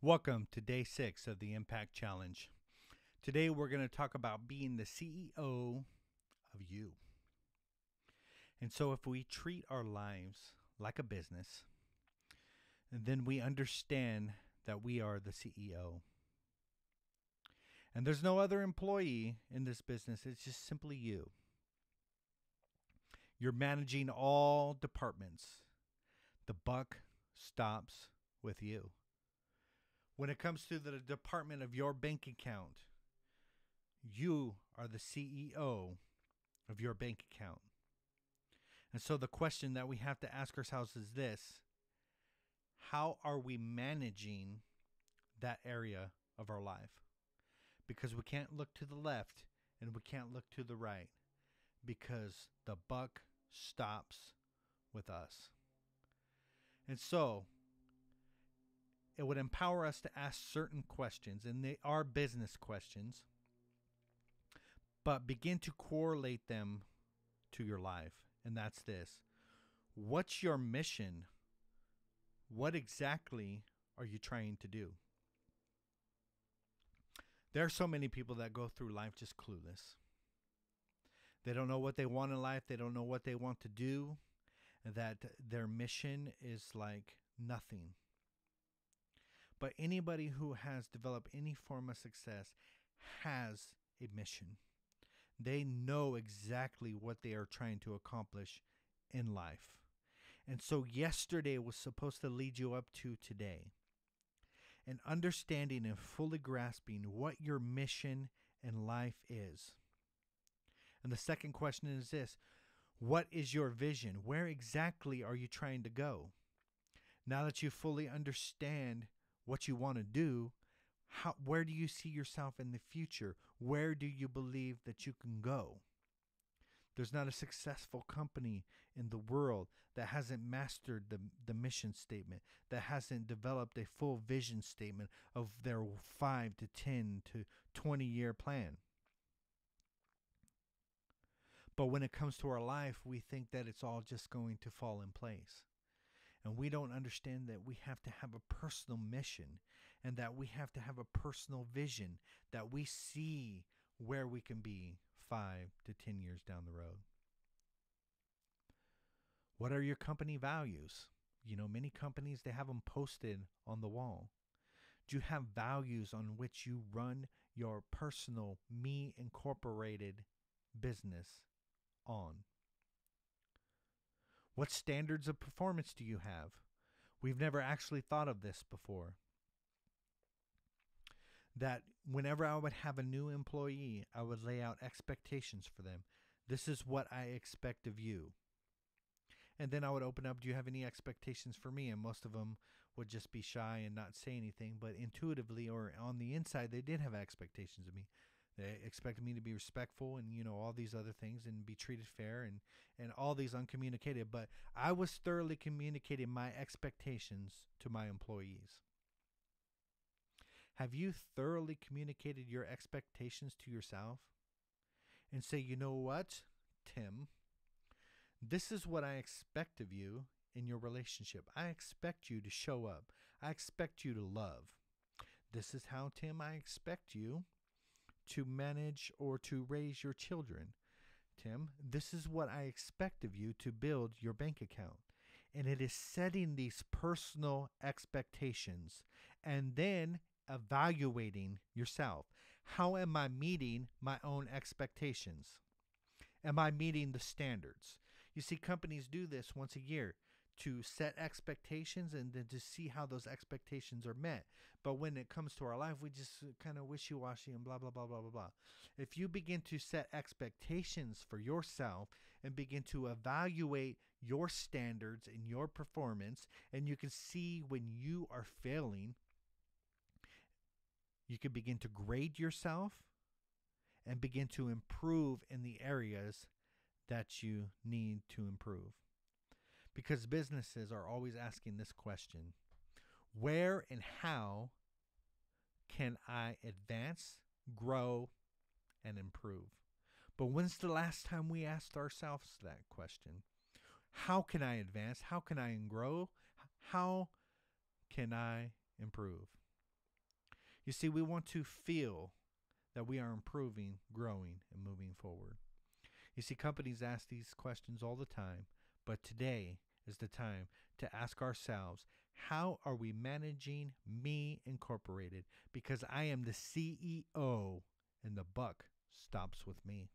Welcome to day 6 of the Impact Challenge. Today we're going to talk about being the CEO of you. And so if we treat our lives like a business, then we understand that we are the CEO. And there's no other employee in this business, it's just simply you. You're managing all departments. The buck stops with you. When it comes to the department of your bank account, you are the CEO of your bank account. And so the question that we have to ask ourselves is this: how are we managing that area of our life? Because we can't look to the left and we can't look to the right, because the buck stops with us. And so it would empower us to ask certain questions, and they are business questions, but begin to correlate them to your life. And that's this: what's your mission? What exactly are you trying to do? There are so many people that go through life just clueless. They don't know what they want in life. They don't know what they want to do. That their mission is like nothing. But anybody who has developed any form of success has a mission. They know exactly what they are trying to accomplish in life. And so yesterday was supposed to lead you up to today. And understanding and fully grasping what your mission in life is. And the second question is this: what is your vision? Where exactly are you trying to go? Now that you fully understand what you want to do, where do you see yourself in the future? Where do you believe that you can go? There's not a successful company in the world that hasn't mastered the mission statement, that hasn't developed a full vision statement of their 5 to 10 to 20-year plan. But when it comes to our life, we think that it's all just going to fall in place. And we don't understand that we have to have a personal mission, and that we have to have a personal vision, that we see where we can be 5 to 10 years down the road. What are your company values? You know, many companies, they have them posted on the wall. Do you have values on which you run your personal Me Incorporated business on? What standards of performance do you have? We've never actually thought of this before. That whenever I would have a new employee, I would lay out expectations for them. This is what I expect of you. And then I would open up, do you have any expectations for me? And most of them would just be shy and not say anything. But intuitively or on the inside, they did have expectations of me. They expected me to be respectful and, you know, all these other things, and be treated fair, and all these uncommunicated. But I was thoroughly communicating my expectations to my employees. Have you thoroughly communicated your expectations to yourself? And say, you know what, Tim, this is what I expect of you in your relationship. I expect you to show up. I expect you to love. This is how, Tim, I expect you to manage or to raise your children. Tim, this is what I expect of you to build your bank account. And it is setting these personal expectations and then evaluating yourself. How am I meeting my own expectations? Am I meeting the standards? You see, companies do this once a year to set expectations and then to see how those expectations are met. But when it comes to our life, we just kind of wishy-washy and blah, blah, blah, blah, blah, blah. If you begin to set expectations for yourself and begin to evaluate your standards and your performance, and you can see when you are failing, you can begin to grade yourself and begin to improve in the areas that you need to improve. Because businesses are always asking this question: where and how can I advance, grow, and improve? But when's the last time we asked ourselves that question? How can I advance? How can I grow? How can I improve? You see, we want to feel that we are improving, growing, and moving forward. You see, companies ask these questions all the time, but today is the time to ask ourselves, how are we managing Me Incorporated? Because I am the CEO and the buck stops with me.